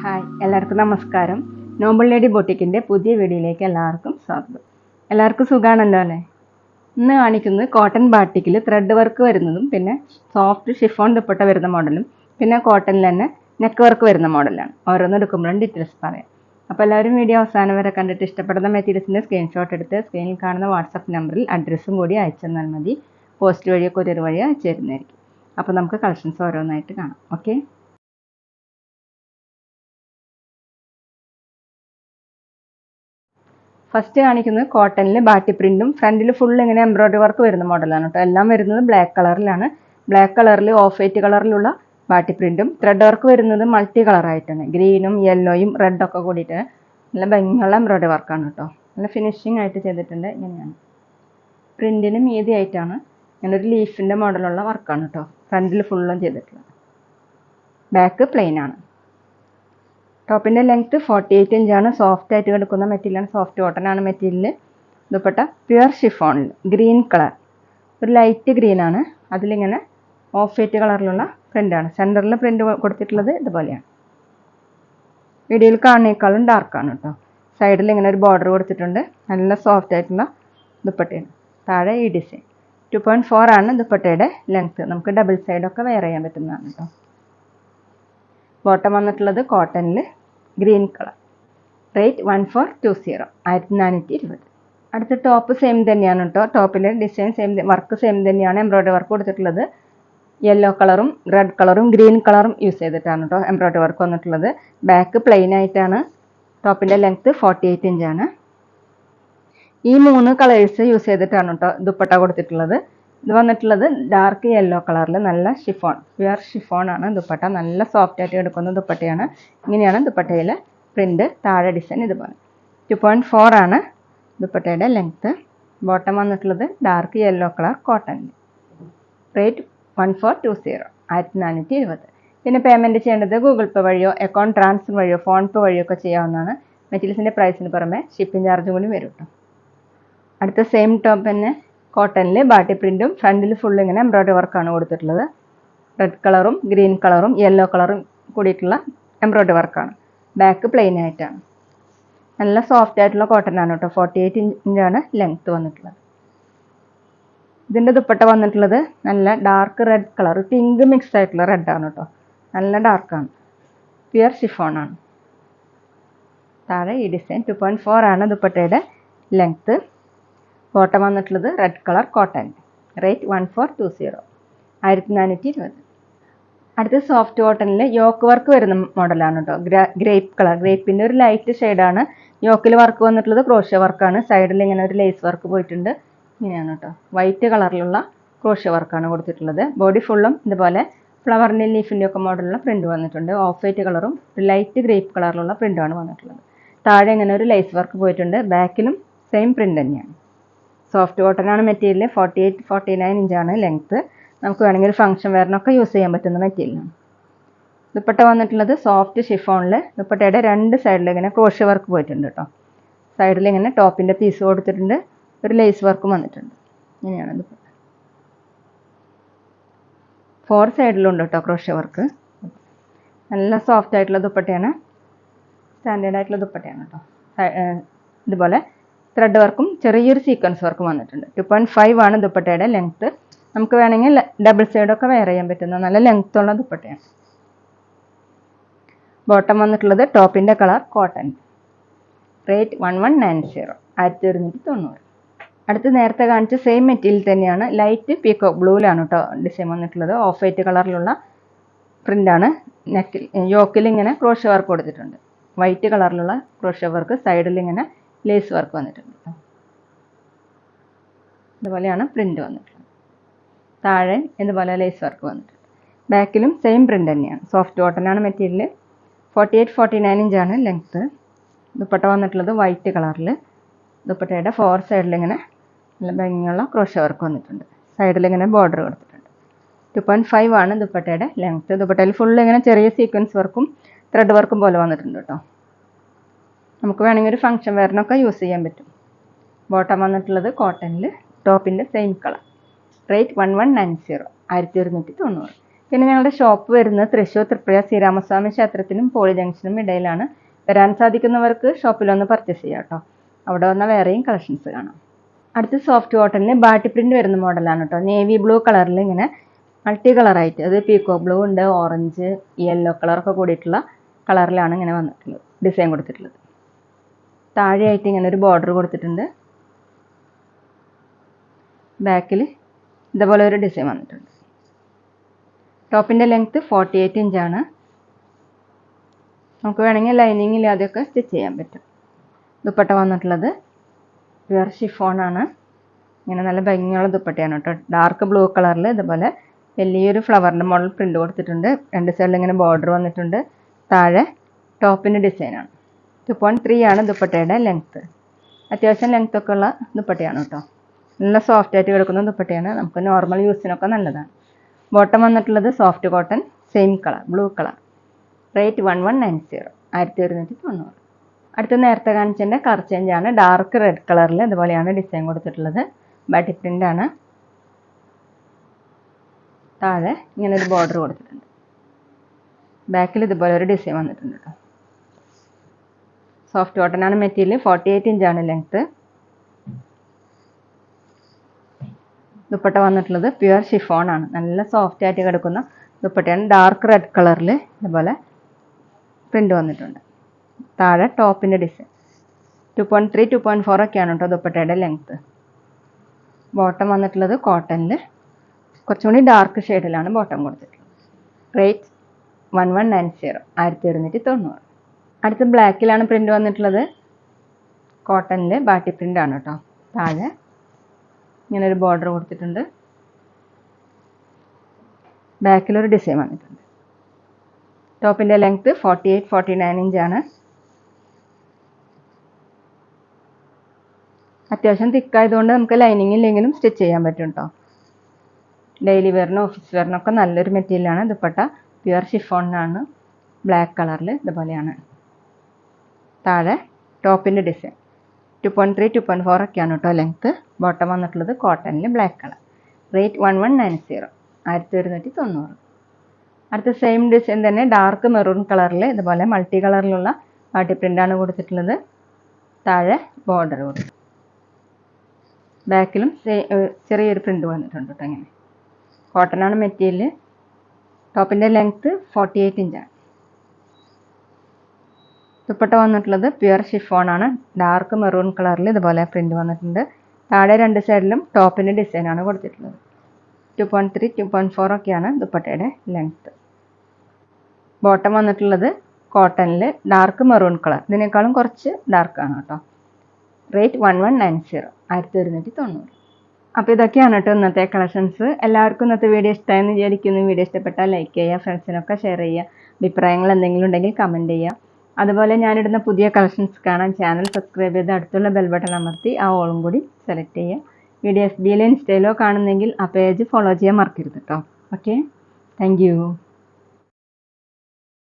Hi, എല്ലാവർക്കും നമസ്കാരം. Noble lady ബൊട്ടിക്കിൻ്റെ പുതിയ വീഡിയോയിലേക്ക് എല്ലാവർക്കും സ്വാഗതം. എല്ലാവർക്കും സുഖമാണല്ലോ അല്ലേ? ഇന്ന് കാണിക്കുന്നത് കോട്ടൺ ബാട്ടിക്കിൽ ത്രെഡ് വർക്ക് വരുന്നതും പിന്നെ സോഫ്റ്റ് ഷിഫോൺ ദുപ്പട്ട വരുന്ന മോഡലും പിന്നെ കോട്ടണിൽ തന്നെ നെക്ക് വർക്ക് വരുന്ന മോഡലാണ്. ഓരോന്നും എടുക്കുമ്പോഴും ഡീറ്റെയിൽസ് പറയാം. അപ്പോൾ എല്ലാവരും വീഡിയോ അവസാനം വരെ കണ്ടിട്ട് ഇഷ്ടപ്പെടുന്ന മെറ്റീരിയൽസിൻ്റെ സ്ക്രീൻഷോട്ട് എടുത്ത് സ്ക്രീനിൽ കാണുന്ന വാട്സപ്പ് നമ്പറിൽ അഡ്രസ്സും കൂടി അയച്ചു തന്നാൽ മതി. പോസ്റ്റ് വഴിയോ കൊറിയർ വഴിയോ അയച്ചു തരുന്നതായിരിക്കും. അപ്പോൾ നമുക്ക് കളക്ഷൻസ് ഓരോന്നായിട്ട് കാണാം. ഓക്കെ. ഫസ്റ്റ് കാണിക്കുന്നത് കോട്ടണിൽ ബാട്ടി പ്രിന്റും ഫ്രണ്ടിൽ ഫുൾ ഇങ്ങനെ എംബ്രോയിഡറി വർക്ക് വരുന്ന മോഡലാണ് കേട്ടോ. എല്ലാം വരുന്നത് ബ്ലാക്ക് കളറിലാണ്. ബ്ലാക്ക് കളറിൽ ഓഫ് വൈറ്റ് കളറിലുള്ള ബാട്ടി പ്രിന്റും ത്രെഡ് വർക്ക് വരുന്നത് മൾട്ടി കളറായിട്ടാണ്. ഗ്രീനും യെല്ലോയും റെഡൊക്കെ കൂടിയിട്ട് നല്ല ഭംഗിയുള്ള എംബ്രോയിഡറി വർക്കാണ് കേട്ടോ. നല്ല ഫിനിഷിംഗ് ആയിട്ട് ചെയ്തിട്ടുണ്ട്. ഇങ്ങനെയാണ് പ്രിന്റിന് മീതിയായിട്ടാണ് ഇങ്ങനെ ഒരു ലീഫിൻ്റെ മോഡലുള്ള വർക്കാണ് കേട്ടോ. ഫ്രണ്ടിൽ ഫുള്ളും ചെയ്തിട്ടുള്ളത്. ബാക്ക് പ്ലെയിൻ ആണ്. ടോപ്പിൻ്റെ ലെങ്ത്ത് 48 ഇഞ്ചാണ്. സോഫ്റ്റ് ആയിട്ട് കിടക്കുന്ന മെറ്റീരിയലാണ്. സോഫ്റ്റ് കോട്ടൺ ആണ് മെറ്റീരിയൽ. ദുപ്പട്ട പ്യുവർ ഷിഫോണിൽ ഗ്രീൻ കളർ, ഒരു ലൈറ്റ് ഗ്രീനാണ്. അതിലിങ്ങനെ ഓഫ് വൈറ്റ് കളറിലുള്ള പ്രിൻ്റാണ്. സെൻറ്ററിൽ പ്രിൻ്റ് കൊടുത്തിട്ടുള്ളത് ഇതുപോലെയാണ്. വീഡിയോയിൽ കാണുന്നേക്കാളും ഡാർക്കാണ് കേട്ടോ. സൈഡിൽ ഇങ്ങനെ ഒരു ബോർഡർ കൊടുത്തിട്ടുണ്ട്. നല്ല സോഫ്റ്റ് ആയിട്ടുള്ള ദുപ്പട്ടയാണ്. താഴെ ഈ ഡിസൈൻ 2.4 ആണ് ദുപ്പട്ടയുടെ ലെങ്ത്ത്. നമുക്ക് ഡബിൾ സൈഡൊക്കെ വെയർ ചെയ്യാൻ പറ്റുന്നതാണ് കേട്ടോ. ബോട്ടം വന്നിട്ടുള്ളത് കോട്ടണിൽ ഗ്രീൻ കളർ. റേറ്റ് 1420, 1420. അടുത്ത ടോപ്പ് സെയിം തന്നെയാണ് കേട്ടോ. ടോപ്പിലെ ഡിസൈൻ സെയിം, വർക്ക് സെയിം തന്നെയാണ്. എംബ്രോയിഡറി വർക്ക് കൊടുത്തിട്ടുള്ളത് യെല്ലോ കളറും റെഡ് കളറും ഗ്രീൻ കളറും യൂസ് ചെയ്തിട്ടാണ് കേട്ടോ എംബ്രോയിഡറി വർക്ക് വന്നിട്ടുള്ളത്. ബാക്ക് പ്ലെയിൻ ആയിട്ടാണ്. ടോപ്പിൻ്റെ ലെങ്ത്ത് 48 ഇഞ്ചാണ്. ഈ 3 കളേഴ്സ് യൂസ് ചെയ്തിട്ടാണ് കേട്ടോ ദുപ്പട്ട കൊടുത്തിട്ടുള്ളത്. ഇത് വന്നിട്ടുള്ളത് ഡാർക്ക് യെല്ലോ കളറിൽ നല്ല ഷിഫോൺ, പ്യുവർ ഷിഫോൺ ആണ് ദുപ്പട്ട. നല്ല സോഫ്റ്റ് ആയിട്ട് എടുക്കുന്ന ദുപ്പട്ടയാണ്. ഇങ്ങനെയാണ് ദുപ്പട്ടയിലെ പ്രിൻ്റ്. താഴെ ഡിസൈൻ ഇതുപോലെ. 2.4 ആണ് ദുപ്പട്ടയുടെ ലെങ്ത്ത്. ബോട്ടം വന്നിട്ടുള്ളത് ഡാർക്ക് യെല്ലോ കളർ കോട്ടണിൽ. റേറ്റ് 1420, 1420. പിന്നെ പേയ്മെൻറ്റ് ചെയ്യേണ്ടത് ഗൂഗിൾ പേ വഴിയോ അക്കൗണ്ട് ട്രാൻസ്ഫർ വഴിയോ ഫോൺ പേ വഴിയോ ഒക്കെ ചെയ്യാവുന്നതാണ്. മെറ്റീരിയൽസിൻ്റെ പ്രൈസിന് പുറമെ ഷിപ്പിംഗ് ചാർജ് കൂടി വരും കേട്ടോ. അടുത്ത സെയിം ടോപ്പ് തന്നെ കോട്ടണിൽ ബാട്ടി പ്രിൻറ്റും ഫ്രണ്ടിൽ ഫുൾ ഇങ്ങനെ എംബ്രോയിഡറി വർക്കാണ് കൊടുത്തിട്ടുള്ളത്. റെഡ് കളറും ഗ്രീൻ കളറും യെല്ലോ കളറും കൂടിയിട്ടുള്ള എംബ്രോയിഡറി വർക്കാണ്. ബാക്ക് പ്ലെയിൻ ആയിട്ടാണ്. നല്ല സോഫ്റ്റ് ആയിട്ടുള്ള കോട്ടൺ ആണ് കേട്ടോ. 48 ഇഞ്ചാണ് ലെങ്ത്ത് വന്നിട്ടുള്ളത്. ഇതിൻ്റെ ദുപ്പട്ട വന്നിട്ടുള്ളത് നല്ല dark red colour, pink mix ആയിട്ടുള്ള റെഡാണ് കേട്ടോ. നല്ല ഡാർക്കാണ്. പ്യുവർ ഷിഫോൺ ആണ്. താഴെ ഈ ഡിസൈൻ. 2.4 ആണ് ദുപ്പട്ടയുടെ ലെങ്ത്ത്. ബോട്ടം വന്നിട്ടുള്ളത് റെഡ് കളർ കോട്ടൺ. റേറ്റ് 1420, 1420. അടുത്ത സോഫ്റ്റ് കോട്ടണിൽ യോക്ക് വർക്ക് വരുന്ന മോഡലാണ് കേട്ടോ. ഗ്രേപ്പ് കളർ, ഗ്രേപ്പിൻ്റെ ഒരു ലൈറ്റ് ഷെയ്ഡാണ്. യോക്കിൽ വർക്ക് വന്നിട്ടുള്ളത് ക്രോഷ്യ വർക്കാണ്. സൈഡിൽ ഇങ്ങനെ ഒരു ലേസ് വർക്ക് പോയിട്ടുണ്ട്. ഇങ്ങനെയാണ് കേട്ടോ. വൈറ്റ് കളറിലുള്ള ക്രോഷ്യ വർക്കാണ് കൊടുത്തിട്ടുള്ളത്. ബോഡി ഫുള്ളും ഇതുപോലെ ഫ്ലവറിൻ്റെ ലീഫിൻ്റെ ഒക്കെ മോഡലുള്ള പ്രിൻ്റ് വന്നിട്ടുണ്ട്. ഓഫ് വൈറ്റ് കളറും ലൈറ്റ് ഗ്രേപ്പ് കളറിലുള്ള പ്രിൻ്റാണ് വന്നിട്ടുള്ളത്. താഴെ ഇങ്ങനെ ഒരു ലേസ് വർക്ക് പോയിട്ടുണ്ട്. ബാക്കിലും സെയിം പ്രിൻ്റ് തന്നെയാണ്. സോഫ്റ്റ് കോട്ടൺ ആണ് മെറ്റീരിയൽ. 48-49 ഇഞ്ചാണ് ലെങ്ത്ത്. നമുക്ക് വേണമെങ്കിൽ ഫംഗ്ഷൻ വെയറിനൊക്കെ യൂസ് ചെയ്യാൻ പറ്റുന്ന മെറ്റീരിയലാണ്. ദുപ്പട്ട വന്നിട്ടുള്ളത് സോഫ്റ്റ് ഷിഫോണിൽ. ദുപ്പട്ടയുടെ രണ്ട് സൈഡിൽ ഇങ്ങനെ ക്രോഷ്യ വർക്ക് പോയിട്ടുണ്ട് കേട്ടോ. സൈഡിൽ ഇങ്ങനെ ടോപ്പിൻ്റെ പീസ് കൊടുത്തിട്ടുണ്ട്. ഒരു ലേസ് വർക്കും വന്നിട്ടുണ്ട്. ഇങ്ങനെയാണ് ദുപ്പട്ട. 4 സൈഡിലുണ്ട് കേട്ടോ ക്രോഷ്യ വർക്ക്. നല്ല സോഫ്റ്റ് ആയിട്ടുള്ള ദുപ്പട്ടയാണ്. സ്റ്റാൻഡേർഡ് ആയിട്ടുള്ള ദുപ്പട്ടയാണ് കേട്ടോ. ഇതുപോലെ ത്രെഡ് വർക്കും ചെറിയൊരു സീക്വൻസ് വർക്കും വന്നിട്ടുണ്ട്. 2.5 ആണ് ദുപ്പട്ടയുടെ ലെങ്ത്ത്. നമുക്ക് വേണമെങ്കിൽ ഡബിൾ സൈഡൊക്കെ വെയർ ചെയ്യാൻ പറ്റുന്ന നല്ല ലെങ്ത്തുള്ള ദുപ്പട്ടയാണ്. ബോട്ടം വന്നിട്ടുള്ളത് ടോപ്പിൻ്റെ കളർ കോട്ടൺ. റേറ്റ് 1190, 1190. അടുത്ത് നേരത്തെ കാണിച്ച സെയിം മെറ്റീരിയൽ തന്നെയാണ്. ലൈറ്റ് പീക്കോക്ക് ബ്ലൂവിലാണ് കേട്ടോ ഡിസൈൻ വന്നിട്ടുള്ളത്. ഓഫ് വൈറ്റ് കളറിലുള്ള പ്രിൻ്റാണ്. നെക്കിൽ യോക്കിൽ ഇങ്ങനെ ക്രോഷ്യ വർക്ക് കൊടുത്തിട്ടുണ്ട്. വൈറ്റ് കളറിലുള്ള ക്രോഷ്യ വർക്ക്. സൈഡിൽ ഇങ്ങനെ ലേസ് വർക്ക് വന്നിട്ടുണ്ട്. ഇതുപോലെയാണ് പ്രിൻ്റ് വന്നിട്ടുള്ളത്. താഴെ ഇതുപോലെ ലേസ് വർക്ക് വന്നിട്ടുണ്ട്. ബാക്കിലും സെയിം പ്രിൻ്റ് തന്നെയാണ്. സോഫ്റ്റ് കോട്ടൺ ആണ് മെറ്റീരിയൽ. 48-49 ഇഞ്ചാണ് ലെങ്ത്ത്. ദുപ്പട്ട വന്നിട്ടുള്ളത് വൈറ്റ് കളറിൽ. ദുപ്പട്ടയുടെ 4 സൈഡിൽ ഇങ്ങനെ നല്ല ഭംഗിയുള്ള ക്രോഷ്യ വർക്ക് വന്നിട്ടുണ്ട്. സൈഡിൽ ഇങ്ങനെ ബോർഡർ കൊടുത്തിട്ടുണ്ട്. 2.5 ആണ് ദുപ്പട്ടയുടെ ലെങ്ത്ത്. ദുപ്പട്ടയിൽ ഫുൾ ഇങ്ങനെ ചെറിയ സീക്വൻസ് വർക്കും ത്രെഡ് വർക്കും പോലെ വന്നിട്ടുണ്ട് കേട്ടോ. നമുക്ക് വേണമെങ്കിൽ ഒരു ഫംഗ്ഷൻ വെയറിനൊക്കെ യൂസ് ചെയ്യാൻ പറ്റും. ബോട്ടം വന്നിട്ടുള്ളത് കോട്ടണിൽ. ടോപ്പിൻ്റെ സെയിം കളർ. റേറ്റ് 1190, 1190. പിന്നെ ഞങ്ങളുടെ ഷോപ്പ് വരുന്നത് തൃശ്ശൂർ തൃപ്രയ ശ്രീരാമസ്വാമി ക്ഷേത്രത്തിനും പോളി ജംഗ്ഷനും ഇടയിലാണ്. വരാൻ സാധിക്കുന്നവർക്ക് ഷോപ്പിലൊന്ന് പർച്ചേസ് ചെയ്യാം കേട്ടോ. അവിടെ വന്നാൽ വേറെയും കളക്ഷൻസ് കാണാം. അടുത്ത് സോഫ്റ്റ് കോട്ടണിൽ ബാട്ടി പ്രിന്റ് വരുന്ന മോഡലാണ് കേട്ടോ. നേവി ബ്ലൂ കളറിൽ ഇങ്ങനെ മൾട്ടി കളറായിട്ട്, അത് പീക്കോ ബ്ലൂ ഉണ്ട്, ഓറഞ്ച്, യെല്ലോ കളറൊക്കെ കൂടിയിട്ടുള്ള കളറിലാണ് ഇങ്ങനെ വന്നിട്ടുള്ളത്, ഡിസൈൻ കൊടുത്തിട്ടുള്ളത്. താഴെയായിട്ട് ഇങ്ങനെ ഒരു ബോർഡർ കൊടുത്തിട്ടുണ്ട്. ബാക്കിൽ ഇതുപോലെ ഒരു ഡിസൈൻ വന്നിട്ടുണ്ട്. ടോപ്പിൻ്റെ ലെങ്ത്ത് 48 ഇഞ്ചാണ്. നമുക്ക് വേണമെങ്കിൽ ലൈനിങ് ഇല്ലാതെയൊക്കെ സ്റ്റിച്ച് ചെയ്യാൻ പറ്റും. ദുപ്പട്ട വന്നിട്ടുള്ളത് പ്യുവർ ഷിഫോണാണ്. ഇങ്ങനെ നല്ല ഭംഗിയുള്ള ദുപ്പട്ടയാണ് കേട്ടോ. ഡാർക്ക് ബ്ലൂ കളറിൽ ഇതുപോലെ വലിയൊരു ഫ്ലവറിൻ്റെ മോഡൽ പ്രിൻ്റ് കൊടുത്തിട്ടുണ്ട്. രണ്ട് സൈഡിൽ ഇങ്ങനെ ബോർഡർ വന്നിട്ടുണ്ട്. താഴെ ടോപ്പിൻ്റെ ഡിസൈനാണ്. 2.3 ആണ് ദുപ്പട്ടയുടെ ലെങ്ത്ത്. അത്യാവശ്യം ലെങ്ത്തൊക്കെ ഉള്ള ദുപ്പട്ടയാണ് കേട്ടോ. നല്ല സോഫ്റ്റ് ആയിട്ട് കിടക്കുന്ന ദുപ്പട്ടയാണ്. നമുക്ക് നോർമൽ യൂസിനൊക്കെ നല്ലതാണ്. ബോട്ടം വന്നിട്ടുള്ളത് soft cotton, same colour, blue colour. Rate 1190, 1190. അടുത്ത നേരത്തെ കാണിച്ചതിൻ്റെ കളർ ചേഞ്ച് ആണ്. ഡാർക്ക് റെഡ് കളറിൽ ഇതുപോലെയാണ് ഡിസൈൻ കൊടുത്തിട്ടുള്ളത്. ബാട്ടി പ്രിൻ്റ് ആണ്. താഴെ ഇങ്ങനെ ഒരു ബോർഡർ കൊടുത്തിട്ടുണ്ട്. ബാക്കിൽ ഇതുപോലെ ഒരു ഡിസൈൻ വന്നിട്ടുണ്ട് കേട്ടോ. സോഫ്റ്റ് കോട്ടൺ ആണ് മെറ്റീരിയൽ. 48 ഇഞ്ചാണ് ലെങ്ത്ത്. ദുപ്പട്ട വന്നിട്ടുള്ളത് പ്യുവർ ഷിഫോൺ ആണ്. നല്ല സോഫ്റ്റ് ആയിട്ട് കിടക്കുന്ന ദുപ്പട്ടയാണ്. ഡാർക്ക് റെഡ് കളറിൽ ഇതുപോലെ പ്രിൻ്റ് വന്നിട്ടുണ്ട്. താഴെ ടോപ്പിൻ്റെ ഡിസൈൻ. 2.3, 2.4 ഒക്കെയാണ് കേട്ടോ ദുപ്പട്ടയുടെ ലെങ്ത്ത്. ബോട്ടം വന്നിട്ടുള്ളത് കോട്ടണിൽ കുറച്ചും കൂടി ഡാർക്ക് ഷെയ്ഡിലാണ് ബോട്ടം കൊടുത്തിട്ടുള്ളത്. റേറ്റ് 1190, 1190. അടുത്ത് ബ്ലാക്കിലാണ് പ്രിൻ്റ് വന്നിട്ടുള്ളത്. കോട്ടണിൽ ബാട്ടി പ്രിൻ്റ് ആണ് കേട്ടോ. താഴെ ഇങ്ങനെ ഒരു ബോർഡർ കൊടുത്തിട്ടുണ്ട്. ബാക്കിലൊരു ഡിസൈൻ വന്നിട്ടുണ്ട്. ടോപ്പിൻ്റെ ലെങ്ത്ത് 48, 49 ഇഞ്ചാണ്. അത്യാവശ്യം തിക്കായതുകൊണ്ട് നമുക്ക് ലൈനിങ് ഇല്ലെങ്കിലും സ്റ്റിച്ച് ചെയ്യാൻ പറ്റും കേട്ടോ. ഡെയിലി വെയറിനും ഓഫീസ് വെയറിനൊക്കെ നല്ലൊരു മെറ്റീരിയലാണ്. ദുപ്പട്ട പ്യുവർ ഷിഫോണിനാണ്. ബ്ലാക്ക് കളറിൽ ഇതുപോലെയാണ്. താഴെ ടോപ്പിൻ്റെ ഡിസൈൻ. 2.3, 2.4 ഒക്കെയാണ് കേട്ടോ ലെങ്ത്ത്. ബോട്ടം വന്നിട്ടുള്ളത് കോട്ടണിൽ ബ്ലാക്ക് കളർ. റേറ്റ് 1190, 1190. അടുത്ത സെയിം ഡിസൈൻ തന്നെ ഡാർക്ക് മെറൂൺ കളറിൽ ഇതുപോലെ മൾട്ടി കളറിലുള്ള ബാട്ടി പ്രിൻ്റാണ് കൊടുത്തിട്ടുള്ളത്. താഴെ ബോർഡർ കൊടുത്തു. ബാക്കിലും ചെറിയൊരു പ്രിൻ്റ് വന്നിട്ടുണ്ട് കേട്ടോ. ഇങ്ങനെ കോട്ടനാണ് മെറ്റീരിയൽ. ടോപ്പിൻ്റെ ലെങ്ത്ത് 48 ഇഞ്ചാണ്. ദുപ്പട്ട വന്നിട്ടുള്ളത് പ്യുവർ ഷിഫോണാണ്. ഡാർക്ക് മെറൂൺ കളറിൽ ഇതുപോലെ പ്രിൻ്റ് വന്നിട്ടുണ്ട്. താഴെ രണ്ട് സൈഡിലും ടോപ്പിൻ്റെ ഡിസൈനാണ് കൊടുത്തിട്ടുള്ളത്. 2.3, 2.4 ഒക്കെയാണ് ദുപ്പട്ടയുടെ ലെങ്ത്ത്. ബോട്ടം വന്നിട്ടുള്ളത് കോട്ടണിൽ ഡാർക്ക് മെറൂൺ കളർ. ഇതിനേക്കാളും കുറച്ച് ഡാർക്കാണ് കേട്ടോ. റേറ്റ് 1190, 1190. അപ്പോൾ ഇതൊക്കെയാണ് കേട്ടോ ഇന്നത്തെ കളക്ഷൻസ്. എല്ലാവർക്കും ഇന്നത്തെ വീഡിയോ ഇഷ്ടമായെന്ന് വിചാരിക്കുന്നു. വീഡിയോ ഇഷ്ടപ്പെട്ടാൽ ലൈക്ക് ചെയ്യുക, ഫ്രണ്ട്സിനൊക്കെ ഷെയർ ചെയ്യുക. അഭിപ്രായങ്ങൾ എന്തെങ്കിലും ഉണ്ടെങ്കിൽ കമൻറ്റ് ചെയ്യുക. അതുപോലെ ഞാനിടുന്ന പുതിയ കളക്ഷൻസ് കാണാൻ ചാനൽ സബ്സ്ക്രൈബ് ചെയ്ത് അടുത്തുള്ള ബെൽ ബട്ടൺ അമർത്തി ആ ഓളും കൂടി സെലക്ട് ചെയ്യുക. വീഡിയോ FB-യിലോ ഇൻസ്റ്റയിലോ കാണുന്നെങ്കിൽ ആ പേജ് ഫോളോ ചെയ്യാൻ മറക്കരുത് കേട്ടോ. Okay, thank you.